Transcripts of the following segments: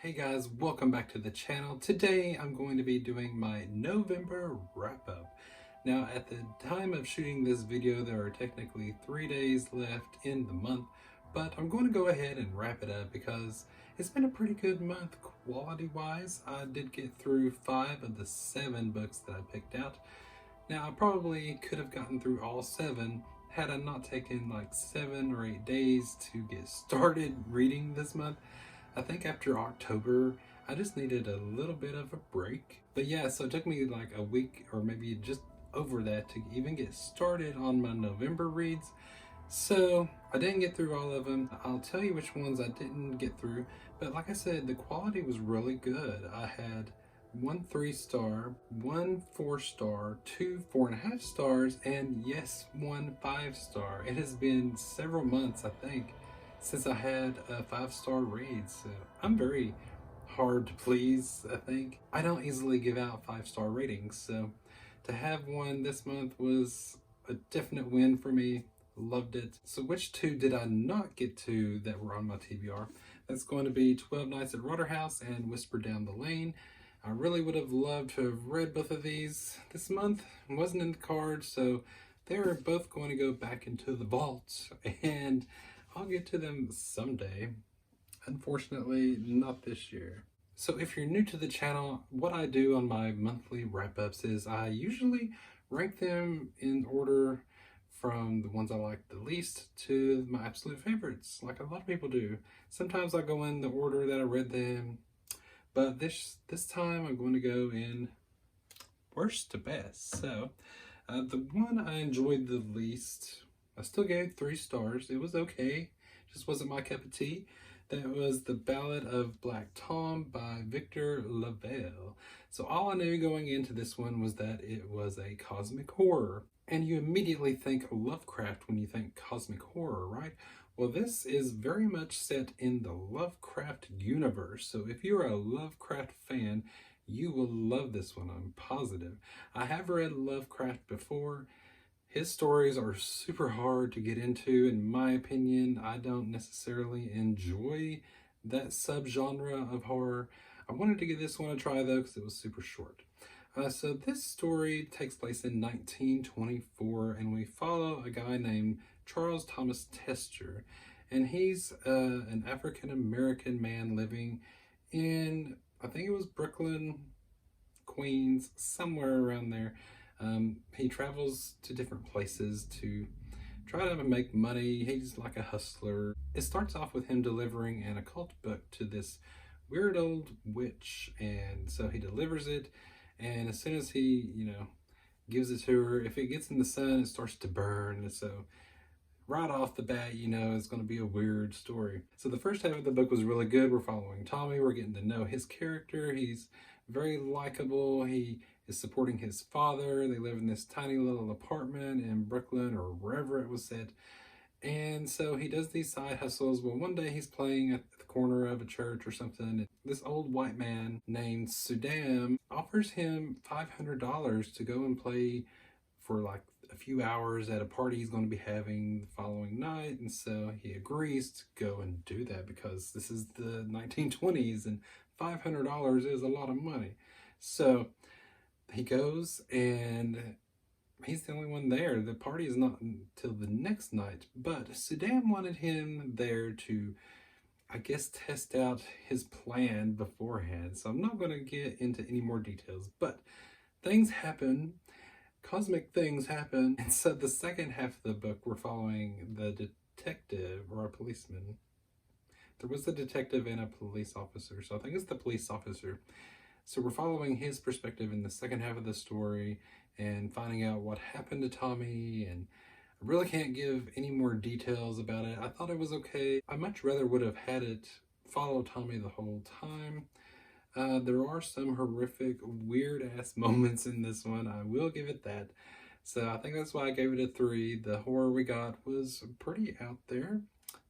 Hey guys, welcome back to the channel. Today I'm going to be doing my November wrap-up. Now at the time of shooting this video there are technically 3 days left in the month, but I'm going to go ahead and wrap it up because it's been a pretty good month quality-wise. I did get through 5 of the 7 books that I picked out. Now I probably could have gotten through all 7 had I not taken like 7 or 8 days to get started reading this month. I think after October, I just needed a little bit of a break. But yeah, so it took me like a week or maybe just over that to even get started on my November reads. So I didn't get through all of them. I'll tell you which ones I didn't get through. But like I said, the quality was really good. I had 1 3-star, 1 4-star, 2 4.5 stars, and yes, 1 5-star. It has been several months, I think, since I had a 5-star read, so I'm very hard to please, I think. I don't easily give out 5-star ratings, so to have one this month was a definite win for me. Loved it. So which 2 did I not get to that were on my TBR? That's going to be 12 Nights at Rotterhouse and Whisper Down the Lane. I really would have loved to have read both of these this month. It wasn't in the cards, so they're both going to go back into the vault, and I'll get to them someday. Unfortunately, not this year. So if you're new to the channel, what I do on my monthly wrap-ups is I usually rank them in order from the ones I like the least to my absolute favorites, like a lot of people do. Sometimes I go in the order that I read them, but this time I'm going to go in worst to best. So the one I enjoyed the least, I still gave 3 stars. It was okay, just wasn't my cup of tea. That was The Ballad of Black Tom by Victor LaValle. So all I knew going into this one was that it was a cosmic horror. And you immediately think Lovecraft when you think cosmic horror, right? Well, this is very much set in the Lovecraft universe. So if you're a Lovecraft fan, you will love this one, I'm positive. I have read Lovecraft before. His stories are super hard to get into, in my opinion. I don't necessarily enjoy that subgenre of horror. I wanted to give this one a try though because it was super short. So this story takes place in 1924, and we follow a guy named Charles Thomas Tester, and he's an African-American man living in, I think it was Brooklyn, Queens, somewhere around there. He travels to different places to try to make money. He's like a hustler. It starts off with him delivering an occult book to this weird old witch, and so he delivers it, and as soon as he, gives it to her, if it gets in the sun, it starts to burn. And so right off the bat, it's going to be a weird story. So the first half of the book was really good. We're following Tommy. We're getting to know his character. He's very likable. He is supporting his father. They live in this tiny little apartment in Brooklyn or wherever it was set. And so he does these side hustles. Well, one day he's playing at the corner of a church or something. This old white man named Sudam offers him $500 to go and play for like a few hours at a party he's going to be having the following night. And so he agrees to go and do that because this is the 1920s and $500 is a lot of money. So he goes, and he's the only one there. The party is not until the next night, but Sudam wanted him there to, I guess, test out his plan beforehand. So I'm not going to get into any more details, but things happen. Cosmic things happen. And so the second half of the book, we're following the detective or a policeman. There was a detective and a police officer, so I think it's the police officer. So we're following his perspective in the second half of the story and finding out what happened to Tommy, and I really can't give any more details about it. I thought it was okay. I much rather would have had it follow Tommy the whole time. There are some horrific, weird-ass moments in this one. I will give it that. So I think that's why I gave it a 3. The horror we got was pretty out there.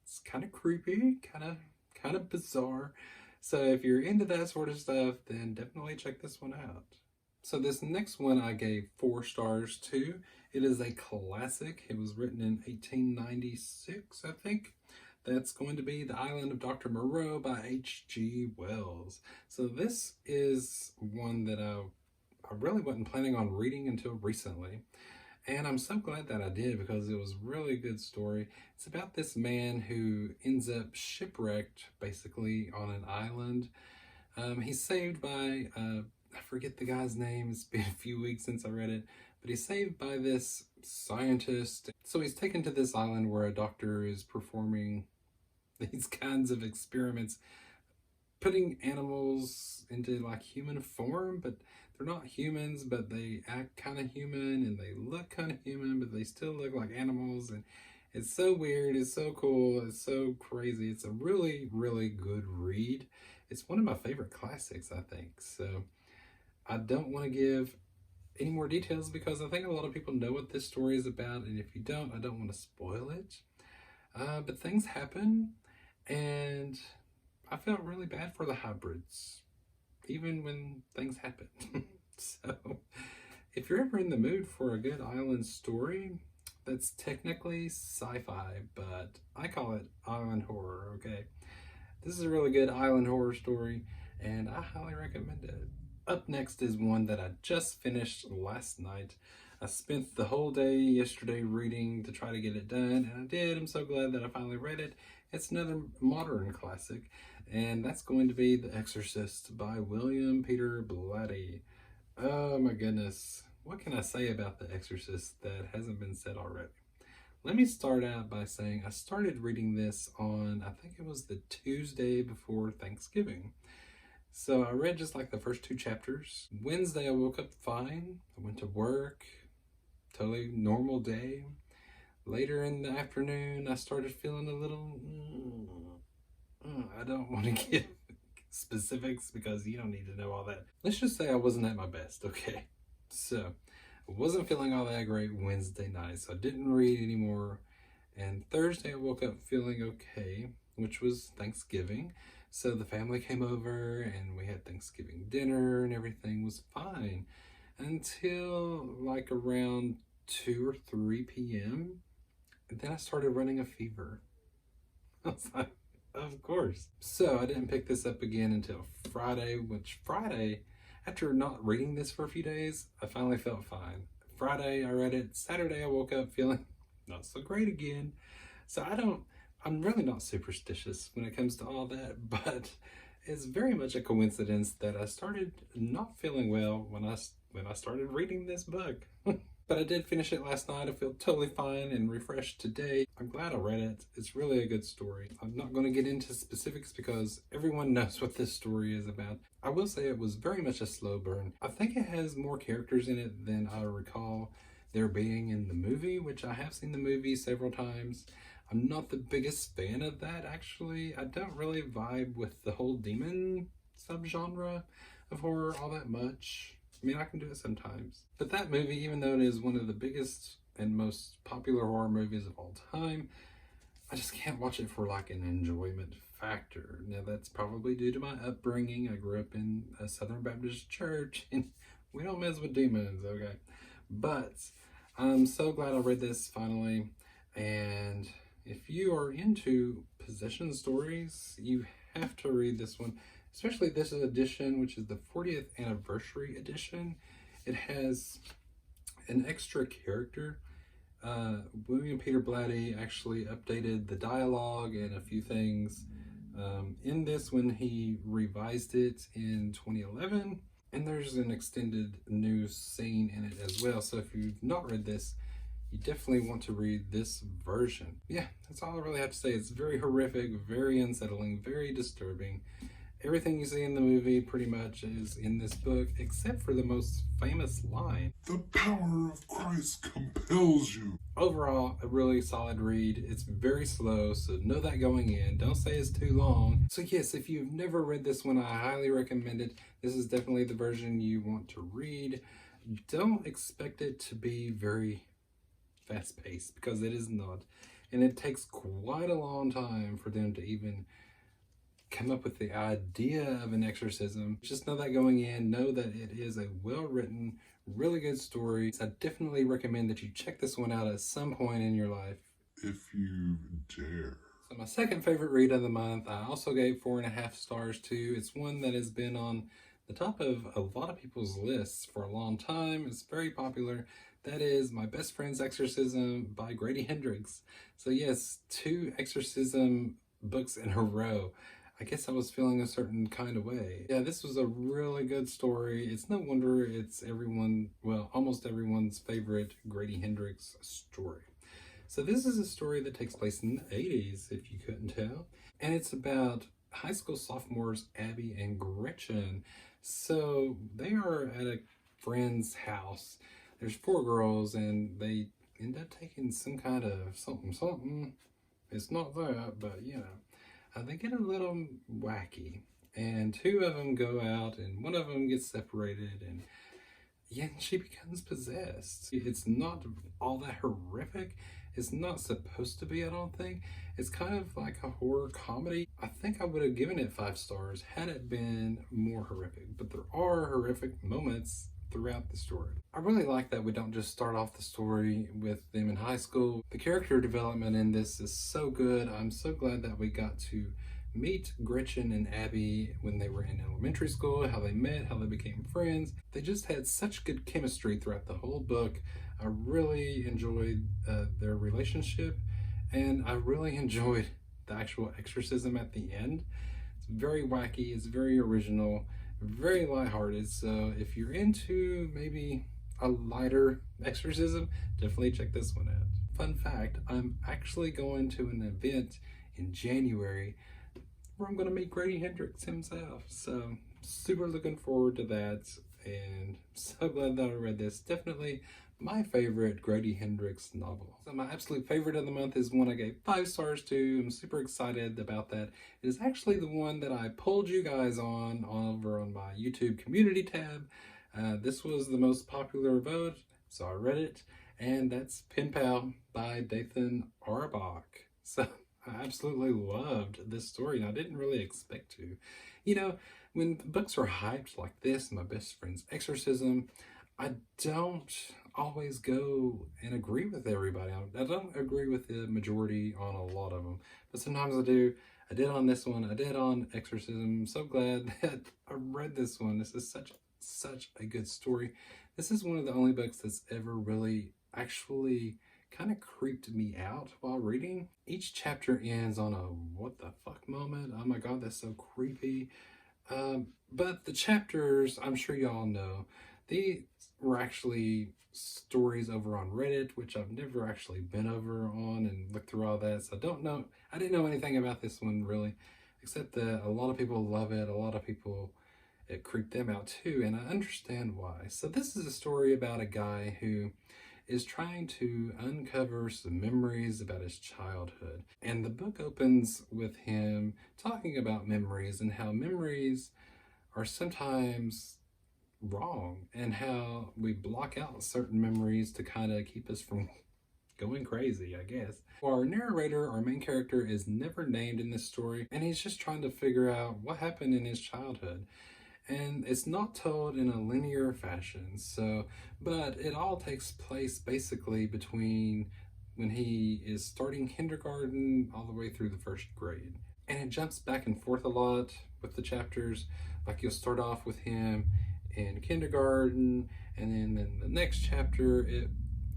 It's kind of creepy, kind of bizarre. So if you're into that sort of stuff, then definitely check this one out. So this next one I gave 4 stars to. It is a classic. It was written in 1896, I think. That's going to be The Island of Dr. Moreau by H.G. Wells. So this is one that I really wasn't planning on reading until recently. And I'm so glad that I did, because it was a really good story. It's about this man who ends up shipwrecked basically on an island. He's saved by, I forget the guy's name, it's been a few weeks since I read it, but he's saved by this scientist. So he's taken to this island where a doctor is performing these kinds of experiments, putting animals into like human form, but they're not humans, but they act kind of human and they look kind of human, but they still look like animals. And it's so weird, it's so cool, it's so crazy. It's a really, really good read. It's one of my favorite classics, I think. So I don't want to give any more details because I think a lot of people know what this story is about, and if you don't, I don't want to spoil it. But things happen, and I felt really bad for the hybrids, even when things happen. So if you're ever in the mood for a good island story, that's technically sci-fi, but I call it island horror, okay? This is a really good island horror story, and I highly recommend it. Up next is one that I just finished last night. I spent the whole day yesterday reading to try to get it done, and I did. I'm so glad that I finally read it. It's another modern classic, and that's going to be The Exorcist by William Peter Blatty. Oh my goodness. What can I say about The Exorcist that hasn't been said already? Let me start out by saying I started reading this on, I think it was the Tuesday before Thanksgiving. So I read just like the first 2 chapters. Wednesday I woke up fine. I went to work, totally normal day. Later in the afternoon I started feeling a little, I don't want to give specifics because you don't need to know all that. Let's just say I wasn't at my best, okay? So I wasn't feeling all that great Wednesday night, so I didn't read anymore. And Thursday I woke up feeling okay, which was Thanksgiving. So the family came over and we had Thanksgiving dinner and everything was fine until like around 2 or 3 p.m. And then I started running a fever. I was like, of course. So I didn't pick this up again until Friday, which Friday, after not reading this for a few days, I finally felt fine. Friday I read it. Saturday I woke up feeling not so great again. So I'm really not superstitious when it comes to all that, but it's very much a coincidence that I started not feeling well when I started reading this book. But I did finish it last night. I feel totally fine and refreshed today. I'm glad I read it. It's really a good story. I'm not going to get into specifics because everyone knows what this story is about. I will say it was very much a slow burn. I think it has more characters in it than I recall there being in the movie, which I have seen the movie several times. I'm not the biggest fan of that, actually. I don't really vibe with the whole demon subgenre of horror all that much. I mean, I can do it sometimes. But that movie, even though it is one of the biggest and most popular horror movies of all time, I just can't watch it for like an enjoyment factor. Now, that's probably due to my upbringing. I grew up in a Southern Baptist church, and we don't mess with demons, okay? But I'm so glad I read this finally. And if you are into possession stories, you have to read this one. Especially this edition, which is the 40th anniversary edition. It has an extra character. William Peter Blatty actually updated the dialogue and a few things in this when he revised it in 2011. And there's an extended new scene in it as well. So if you've not read this, you definitely want to read this version. Yeah, that's all I really have to say. It's very horrific, very unsettling, very disturbing. Everything you see in the movie pretty much is in this book, except for the most famous line. The power of Christ compels you. Overall, a really solid read. It's very slow, so know that going in. Don't say it's too long. So yes, if you've never read this one, I highly recommend it. This is definitely the version you want to read. Don't expect it to be very fast-paced, because it is not. And it takes quite a long time for them to even come up with the idea of an exorcism. Just know that going in. Know that it is a well-written, really good story. I definitely recommend that you check this one out at some point in your life. If you dare. So my second favorite read of the month, I also gave 4.5 stars to. It's one that has been on the top of a lot of people's lists for a long time. It's very popular. That is My Best Friend's Exorcism by Grady Hendrix. So yes, 2 exorcism books in a row. I guess I was feeling a certain kind of way. Yeah, this was a really good story. It's no wonder it's almost everyone's favorite Grady Hendrix story. So this is a story that takes place in the 80s, if you couldn't tell. And it's about high school sophomores Abby and Gretchen. So they are at a friend's house. There's 4 girls and they end up taking some kind of something. It's not that, but you know. They get a little wacky. And 2 of them go out and one of them gets separated and yeah, she becomes possessed. It's not all that horrific. It's not supposed to be, I don't think. It's kind of like a horror comedy. I think I would have given it 5 stars had it been more horrific, but there are horrific moments throughout the story. I really like that we don't just start off the story with them in high school. The character development in this is so good. I'm so glad that we got to meet Gretchen and Abby when they were in elementary school, how they met, how they became friends. They just had such good chemistry throughout the whole book. I really enjoyed their relationship, and I really enjoyed the actual exorcism at the end. It's very wacky, it's very original, very lighthearted, so if you're into maybe a lighter exorcism, definitely check this one out. Fun fact, I'm actually going to an event in January where I'm going to meet Grady Hendrix himself. So super looking forward to that and so glad that I read this. Definitely my favorite Grady Hendrix novel. So my absolute favorite of the month is one I gave 5 stars to. I'm super excited about that. It is actually the one that I pulled you guys on over on my YouTube community tab. This was the most popular vote, so I read it, and that's Penpal by Dathan Arbach. So I absolutely loved this story, and I didn't really expect to. You know, when books are hyped like this, My Best Friend's Exorcism, I don't always go and agree with everybody. I don't agree with the majority on a lot of them, but sometimes I do. I did on this one. I did on Exorcism. I'm so glad that I read this one. This is such a good story. This is one of the only books that's ever really actually kind of creeped me out while reading. Each chapter ends on a what the fuck moment. Oh my god, that's so creepy. But the chapters, I'm sure y'all know, these were actually stories over on Reddit, which I've never actually been over on and looked through all that, so I didn't know anything about this one really, except that a lot of people love it, a lot of people, it creeped them out too, and I understand why. So this is a story about a guy who is trying to uncover some memories about his childhood. And the book opens with him talking about memories and how memories are sometimes wrong and how we block out certain memories to kind of keep us from going crazy, I guess. Our narrator, our main character, is never named in this story, and he's just trying to figure out what happened in his childhood. And it's not told in a linear fashion, but it all takes place basically between when he is starting kindergarten all the way through the 1st grade. And it jumps back and forth a lot with the chapters. Like you'll start off with him in kindergarten, and then in the next chapter,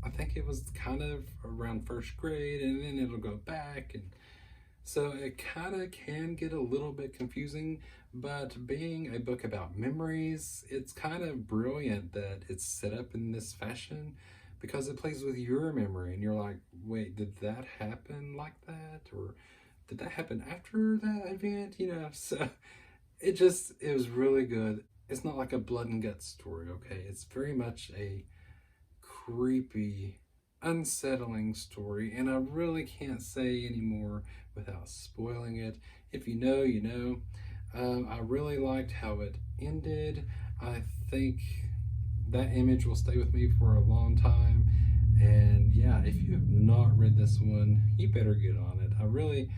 I think it was kind of around 1st grade, and then it'll go back, and so it kind of can get a little bit confusing, but being a book about memories, it's kind of brilliant that it's set up in this fashion because it plays with your memory and you're like, wait, did that happen like that? Or did that happen after that event? You know, so it was really good. It's not like a blood and guts story, okay? It's very much a creepy, unsettling story, and I really can't say anymore without spoiling it. If you know, you know. I really liked how it ended. I think that image will stay with me for a long time, and yeah, if you have not read this one, you better get on it. I really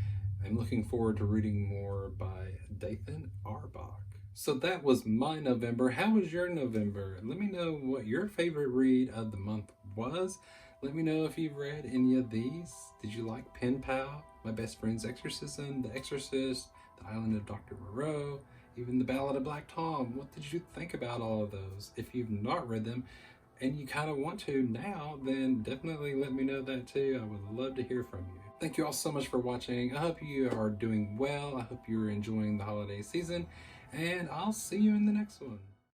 am looking forward to reading more by Dathan Arbach. So that was my November. How was your November? Let me know what your favorite read of the month was. Let me know if you've read any of these. Did you like Penpal? My Best Friend's Exorcism, The Exorcist, The Island of Dr. Moreau, even The Ballad of Black Tom. What did you think about all of those? If you've not read them and you kind of want to now, then definitely let me know that too. I would love to hear from you. Thank you all so much for watching. I hope you are doing well. I hope you're enjoying the holiday season, and I'll see you in the next one.